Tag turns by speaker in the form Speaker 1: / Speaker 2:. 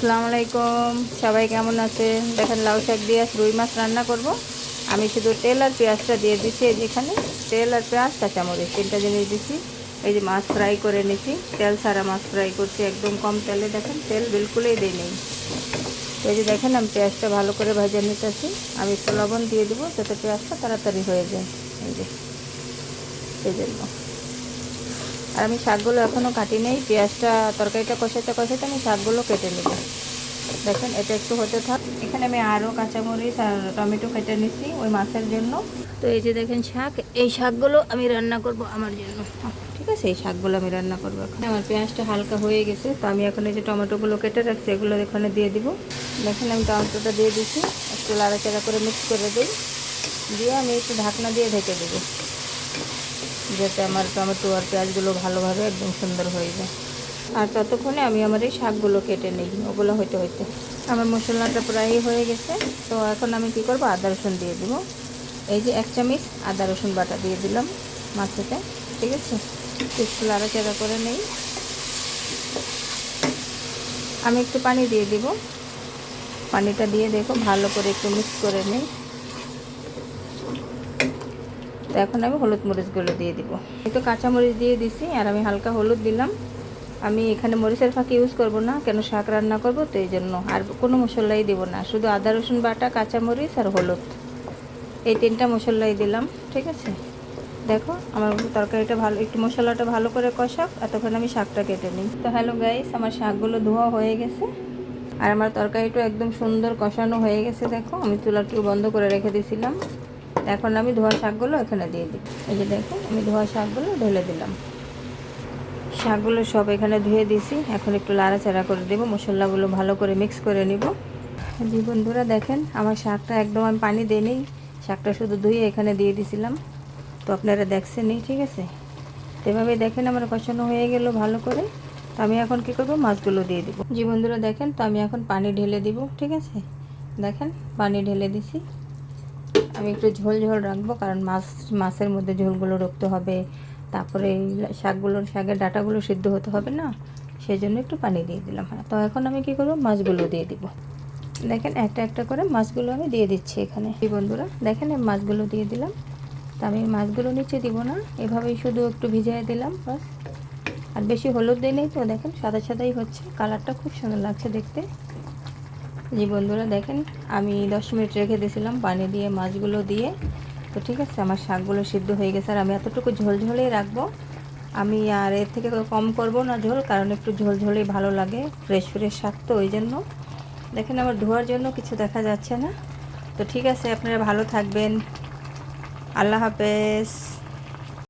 Speaker 1: আসসালামু আলাইকুম, সবাই কেমন আছেন? দেখেন লাউ শাক দিয়ে আজ রুই মাছ রান্না করব। আমি শুধু তেল আর পেঁয়াজটা দিয়ে দিচ্ছি। এই যেখানে তেল আর পেঁয়াজ কাঁচামরিচ তিনটা জিনিস দিচ্ছি। এই যে মাছ ফ্রাই করে নিচ্ছি, তেল ছাড়া মাছ ফ্রাই করছি একদম কম তেলে। দেখেন তেল বিলকুলই দিই নেই। এই যে দেখেন আমি পেঁয়াজটা ভালো করে ভেজে নিতেছি। আমি একটু লবণ দিয়ে দেবো যাতে পেঁয়াজটা তাড়াতাড়ি হয়ে যায়। এই যে এই জন্য। আর আমি শাকগুলো এখনও কাটি নেই। পেঁয়াজটা তরকারিটা কষাতে কষাতে আমি শাকগুলো কেটে নেব। দেখেন এটা একটু হতে থাক। এখানে আমি আরও কাঁচামরিচ আর টমেটো কেটে নিচ্ছি ওই মাছের জন্য। তো এই যে দেখেন শাক, এই শাকগুলো আমি রান্না করব আমার জন্য। ঠিক আছে, এই শাকগুলো আমি রান্না করবো এখন। আমার পেঁয়াজটা হালকা হয়ে গেছে, তো আমি এখন এই যে টমেটোগুলো কেটে রাখছি এগুলো এখানে দিয়ে দিব। দেখেন আমি টমেটোটা দিয়ে দিচ্ছি, একটু লাড়াচাড়া করে মিক্স করে দিই। দিয়ে আমি একটু ঢাকনা দিয়ে ঢেকে দেবো যাতে আমার টমেটো আর পেঁয়াজগুলো ভালোভাবে একদম সুন্দর হয়ে যায়। আর ততক্ষণে আমি আমার এই শাকগুলো কেটে নিই। ওগুলো হইতে হইতে আমার মশলাটা প্রায় হয়ে গেছে। তো এখন আমি কি করব, আদা রসুন দিয়ে দিব। এই যে 1 চামচ আদা রসুন বাটা দিয়ে দিলাম মাছেতে। ঠিক আছে, একটু লাড়াচাড়া করে নেই। আমি একটু পানি দিয়ে দিব। পানিটা দিয়ে দেখো ভালো করে একটু মিক্স করে নিই। তো এখন আমি হলুদ মরিচগুলো দিয়ে দিব। একটু কাঁচামরিচ দিয়ে দিছি আর আমি হালকা হলুদ দিলাম। আমি এখানে মরিচের ফাঁকি ইউজ করব না, কেন শাক রান্না করব তো এই জন্য। আর কোনো মশলাই দিব না, শুধু আদা রসুন বাটা, কাঁচামরিচ আর হলুদ, এই 3টা মশলাই দিলাম। ঠিক আছে, দেখো আমার তরকারিটা ভালো, একটু মশলাটা ভালো করে কষাক, এতক্ষণ আমি শাকটা কেটে নিই। তো হ্যালো গাইস, আমার শাকগুলো ধোয়া হয়ে গেছে আর আমার তরকারিটা একদম সুন্দর কষানো হয়ে গেছে। দেখো আমি চুলাটা বন্ধ করে রেখে দিয়েছিলাম। এখন আমি ধোয়া শাকগুলো এখানে দিয়ে দিই। এই যে দেখো আমি ধোয়া শাকগুলো ঢেলে দিলাম। শাকগুলো সব এখানে ধুয়ে দিয়েছি। এখন একটু লাড়াচাড়া করে দেবো, মশলাগুলো ভালো করে মিক্স করে নিব। জি বন্ধুরা দেখেন আমার শাকটা একদম আমি পানি দিইনি, শাকটা শুধু ধুয়ে এখানে দিয়ে দিয়েছিলাম। তো আপনারা দেখছেনই, ঠিক আছে। তো এভাবে দেখেন আমার কষানো হয়ে গেল ভালো করে। তো আমি এখন কি করব, মাছগুলো দিয়ে দিব। জি বন্ধুরা দেখেন, তো আমি এখন পানি ঢেলে দিব। ঠিক আছে, দেখেন পানি ঢেলে দিছি। আমি একটু ঝোল ঝোল রাখবো, কারণ মাছের মধ্যে ঝোলগুলো রাখতে হবে। তারপরে এই শাকের ডাঁটাগুলো সিদ্ধ হতে হবে না, সেই জন্য একটু পানি দিয়ে দিলাম। হ্যাঁ, তো এখন আমি কি করব, মাছগুলো দিয়ে দিব। দেখেন একটা একটা করে মাছগুলো আমি দিয়ে দিচ্ছি এখানে। এই বন্ধুরা দেখেন আমি মাছগুলো দিয়ে দিলাম। তো আমি মাছগুলো নিচে দিব না, এভাবেই শুধু একটু ভিজিয়ে দিলাম বাস। আর বেশি হলুদ দিই নেই, তো দেখেন সাদা সাদাই হচ্ছে, কালারটা খুব সুন্দর লাগছে দেখতে। জি বন্ধুরা দেখেন আমি 10 মিনিট রেখে দিয়েছিলাম পানি দিয়ে মাছগুলো দিয়ে। তো ঠিক আছে, আমার শাকগুলো সিদ্ধ হয়ে গেছে। আর আমি এতটুকু ঝোলঝোলেই রাখবো, আমি আর এর থেকে কম করব না ঝোল, কারণ একটু ঝোলঝোলেই ভালো লাগে, ফ্রেশ ফ্রেশ শাক তো ওই জন্য। দেখেন আমার ধোয়ার জন্য কিছু দেখা যাচ্ছে না। তো ঠিক আছে, আপনারা ভালো থাকবেন। আল্লাহ হাফেজ।